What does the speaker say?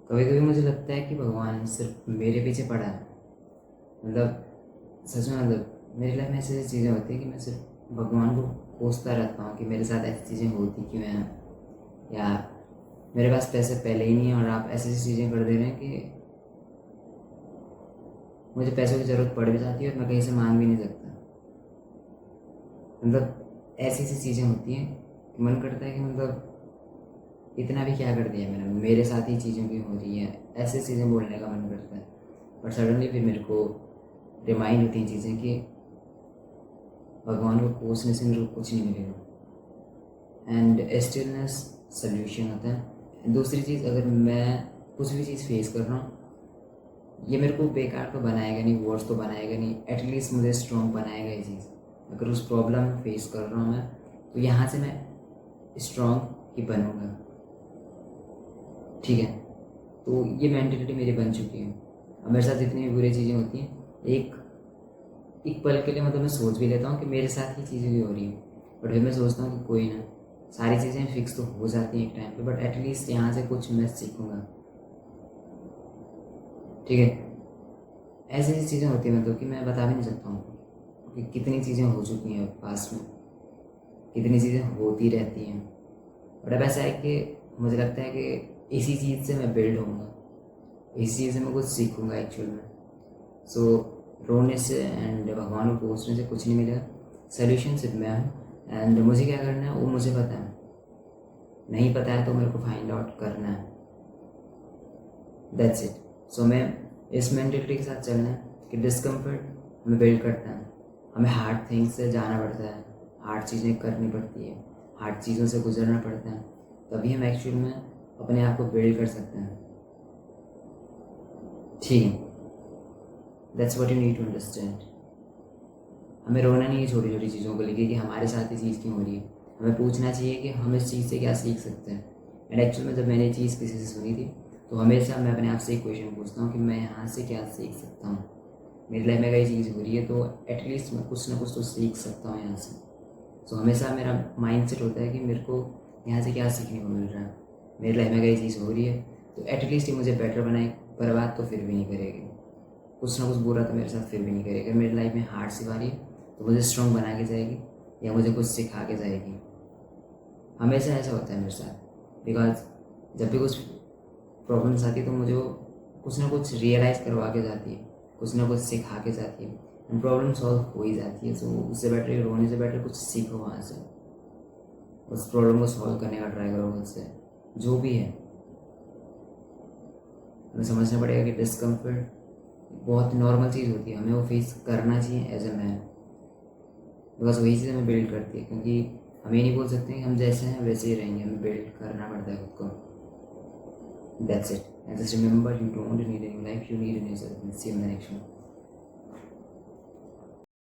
कभी कभी मुझे लगता है कि भगवान सिर्फ मेरे पीछे पड़ा है। मतलब सच में, मतलब मेरी लाइफ में ऐसी ऐसी चीज़ें होती हैं कि मैं सिर्फ भगवान को कोसता रहता हूँ कि मेरे साथ ऐसी चीज़ें होती क्यों हैं, या मेरे पास पैसे पहले ही नहीं है और आप ऐसी ऐसी चीज़ें कर दे रहे हैं कि मुझे पैसों की ज़रूरत पड़ भी जाती है और मैं कहीं से मांग भी नहीं सकता। मतलब ऐसी ऐसी चीज़ें होती हैं कि मन करता है कि मतलब इतना भी क्या कर दिया मैंने, मेरे साथ ही चीज़ें क्यों हो रही हैं, ऐसी चीज़ें बोलने का मन करता है। बट सडनली फिर मेरे को रिमाइंड होती हैं चीज़ें कि भगवान को कोसने से मेरे को कुछ नहीं मिलेगा, एंड स्टिलनेस सोल्यूशन होता है। दूसरी चीज़, अगर मैं कुछ भी चीज़ फेस कर रहा हूँ, ये मेरे को बेकार तो बनाएगा नहीं, वर्स तो बनाएगा नहीं, एटलीस्ट मुझे स्ट्रॉन्ग बनाएगा ये चीज़। अगर उस प्रॉब्लम फेस कर रहा हूँ मैं, तो यहाँ से मैं स्ट्रॉन्ग ही बनूँगा। ठीक है, तो ये मेंटेलिटी मेरी बन चुकी है। अब मेरे साथ जितनी भी बुरी चीज़ें होती हैं, एक एक पल के लिए मतलब मैं सोच भी लेता हूँ कि मेरे साथ ही चीज़ें भी हो रही हैं, बट फिर मैं सोचता हूँ कि कोई ना, सारी चीज़ें फिक्स तो हो जाती हैं एक टाइम पे, बट एटलीस्ट यहाँ से कुछ मैं सीखूँगा। ठीक है, ऐसी ऐसी चीज़ें होती हैं मतलब कि मैं बता भी नहीं सकता हूँ कि कितनी चीज़ें हो चुकी हैं पास्ट में, कितनी चीज़ें होती रहती हैं। बट अब ऐसा है कि मुझे लगता है कि इसी चीज़ से मैं बिल्ड होऊंगा, इसी चीज़ से मैं कुछ सीखूंगा एक्चुअल में। सो रोने से एंड भगवान को कोसने से कुछ नहीं मिलेगा, सोल्यूशन सिर्फ मैं हूँ, एंड मुझे क्या करना है वो मुझे पता है। नहीं पता है तो मेरे को फाइंड आउट करना है, दैट्स इट। सो मैं इस मेंटेलिटी के साथ चलना है कि डिस्कम्फर्ट हमें बिल्ड करता है, हमें हार्ड थिंग्स से जाना पड़ता है, हार्ड चीज़ें करनी पड़ती है, हार्ड चीज़ों से गुजरना पड़ता है, तभी हम एक्चुअल में अपने आप को बिल्ड कर सकते हैं। ठीक है, that's what you need to understand. हमें रोना नहीं है छोटी छोटी चीज़ों को लेके कि हमारे साथ ये चीज़ क्यों हो रही है, हमें पूछना चाहिए कि हम इस चीज़ से क्या सीख सकते हैं। एंड एक्चुअल में जब मैंने ये चीज़ किसी से सुनी थी, तो हमेशा मैं अपने आप से एक क्वेश्चन पूछता हूँ कि मैं यहाँ से क्या सीख सकता हूँ। मेरी लाइफ में अगर ये चीज़ हो रही है तो एटलीस्ट मैं कुछ ना कुछ तो सीख सकता हूँ यहाँ से। सो हमेशा मेरा माइंड सेट होता है कि मेरे को यहाँ से क्या सीखने को मिल रहा है। मेरी लाइफ में अगर ये चीज़ हो रही है तो एटलीस्ट ये मुझे बेटर बनाए, बर्बाद तो फिर भी नहीं करेगी, कुछ ना कुछ बुरा तो मेरे साथ फिर भी नहीं करेगी। अगर मेरी लाइफ में हार्ड सी बारी है तो मुझे स्ट्रॉन्ग बना के जाएगी या मुझे कुछ सिखा के जाएगी। हमेशा ऐसा होता है मेरे साथ, बिकॉज जब भी कुछ प्रॉब्लम्स आती है तो मुझे वो कुछ ना कुछ रियलाइज़ करवा के जाती है, कुछ ना कुछ सिखा के जाती है, एंड प्रॉब्लम सॉल्व हो ही जाती है। सो उससे बेटर, रोने से बेटर कुछ सीखो वहाँ से, उस प्रॉब्लम को सॉल्व करने का ट्राई करो उससे, जो भी है। हमें समझना पड़ेगा कि डिस्कम्फर्ट बहुत नॉर्मल चीज़ होती है, हमें वो फेस करना चाहिए एज ए मैन, बिकॉज वही चीज़ हमें बिल्ड करती है। क्योंकि हम ये नहीं बोल सकते कि हम जैसे हैं वैसे ही रहेंगे, हमें बिल्ड करना पड़ता है खुद को। That's it, and just remember, you don't need in life, you need in yourself. See you in the next one.